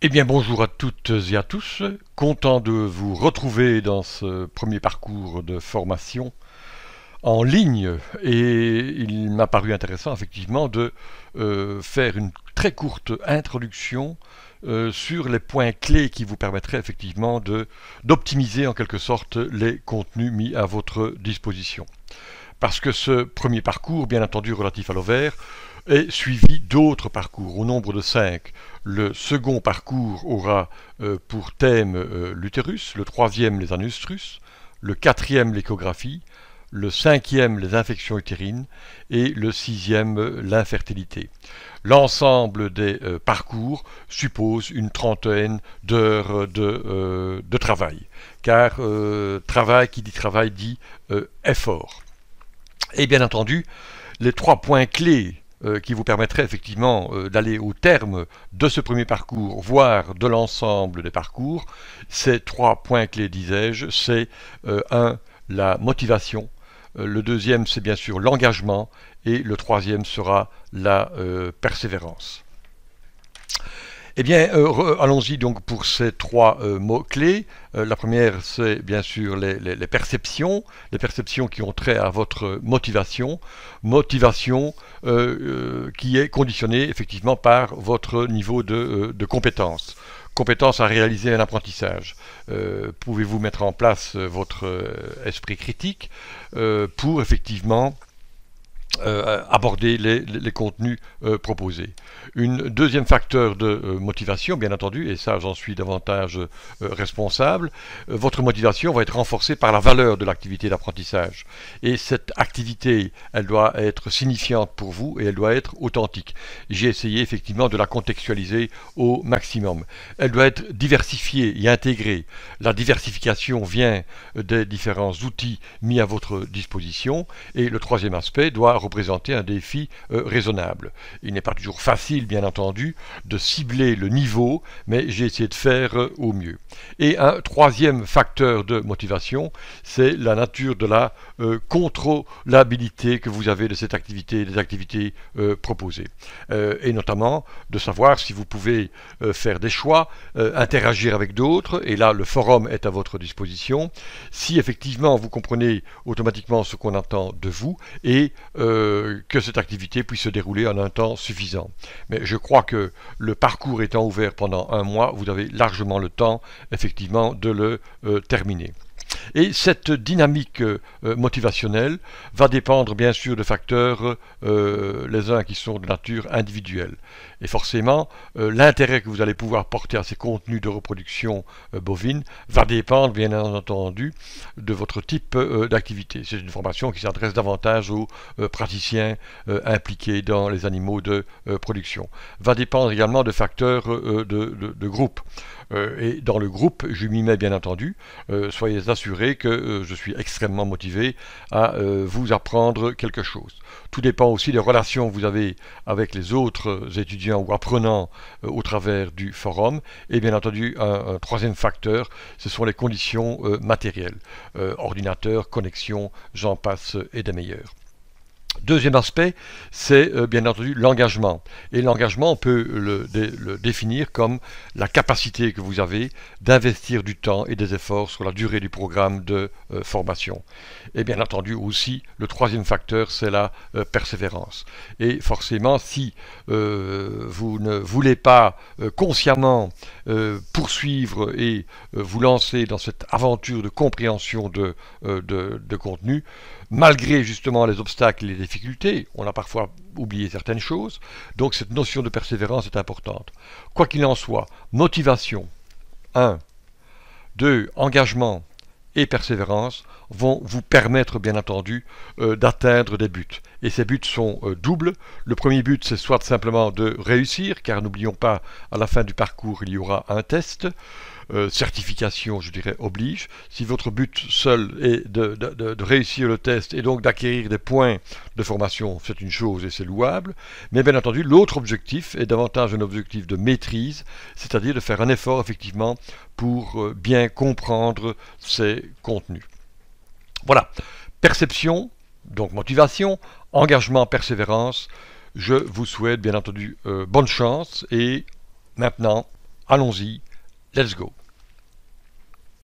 Eh bien bonjour à toutes et à tous, content de vous retrouver dans ce premier parcours de formation en ligne et il m'a paru intéressant effectivement de faire une très courte introduction sur les points clés qui vous permettraient effectivement d'optimiser en quelque sorte les contenus mis à votre disposition. Parce que ce premier parcours, bien entendu relatif à l'ovaire, est suivi d'autres parcours, au nombre de 5. Le second parcours aura pour thème l'utérus, le troisième les anustrus, le quatrième l'échographie, le cinquième les infections utérines et le sixième l'infertilité. L'ensemble des parcours suppose une trentaine d'heures de travail, car travail qui dit travail dit effort. Et bien entendu, les 3 points clés qui vous permettraient effectivement d'aller au terme de ce premier parcours, voire de l'ensemble des parcours, ces 3 points clés, disais-je, c'est 1. La motivation, le deuxième c'est bien sûr l'engagement, et le troisième sera la persévérance. Eh bien, allons-y donc pour ces 3 mots-clés. La première, c'est bien sûr les perceptions qui ont trait à votre motivation, qui est conditionnée effectivement par votre niveau de compétence. Compétence à réaliser un apprentissage. Pouvez-vous mettre en place votre esprit critique pour effectivement aborder les contenus proposés. Un deuxième facteur de motivation, bien entendu, et ça j'en suis davantage responsable, votre motivation va être renforcée par la valeur de l'activité d'apprentissage. Et cette activité, elle doit être signifiante pour vous et elle doit être authentique. J'ai essayé effectivement de la contextualiser au maximum. Elle doit être diversifiée et intégrée. La diversification vient des différents outils mis à votre disposition, et le troisième aspect doit représenter un défi raisonnable. Il n'est pas toujours facile, bien entendu, de cibler le niveau, mais j'ai essayé de faire au mieux. Et un troisième facteur de motivation, c'est la nature de la contrôlabilité que vous avez de cette activité, des activités proposées. Et notamment de savoir si vous pouvez faire des choix, interagir avec d'autres, et là le forum est à votre disposition, si effectivement vous comprenez automatiquement ce qu'on attend de vous, et que cette activité puisse se dérouler en un temps suffisant. Mais je crois que le parcours étant ouvert pendant 1 mois, vous avez largement le temps effectivement de le terminer. Et cette dynamique motivationnelle va dépendre bien sûr de facteurs, les uns qui sont de nature individuelle. Et forcément, l'intérêt que vous allez pouvoir porter à ces contenus de reproduction bovine va dépendre bien entendu de votre type d'activité. C'est une formation qui s'adresse davantage aux praticiens impliqués dans les animaux de production. Va dépendre également de facteurs de groupe. Et dans le groupe, je m'y mets bien entendu. Soyez assurés que je suis extrêmement motivé à vous apprendre quelque chose. Tout dépend aussi des relations que vous avez avec les autres étudiants ou apprenants au travers du forum. Et bien entendu, un troisième facteur, ce sont les conditions matérielles. Ordinateur, connexion, j'en passe et des meilleurs. Deuxième aspect, c'est bien entendu l'engagement. Et l'engagement, on peut le définir comme la capacité que vous avez d'investir du temps et des efforts sur la durée du programme de formation. Et bien entendu aussi, le troisième facteur, c'est la persévérance. Et forcément, si vous ne voulez pas consciemment poursuivre et vous lancer dans cette aventure de compréhension de contenu, malgré justement les obstacles et les difficultés, on a parfois oublié certaines choses, donc cette notion de persévérance est importante. Quoi qu'il en soit, motivation, 1, 2, engagement et persévérance vont vous permettre bien entendu d'atteindre des buts. Et ces buts sont doubles. Le premier but, c'est soit simplement de réussir, car n'oublions pas, à la fin du parcours, il y aura un test. Certification, je dirais, oblige. Si votre but seul est de réussir le test et donc d'acquérir des points de formation, c'est une chose et c'est louable. Mais bien entendu, l'autre objectif est davantage un objectif de maîtrise, c'est-à-dire de faire un effort effectivement pour bien comprendre ces contenus. Voilà. Perception, donc motivation, engagement, persévérance. Je vous souhaite bien entendu bonne chance et maintenant, Allons-y, let's go.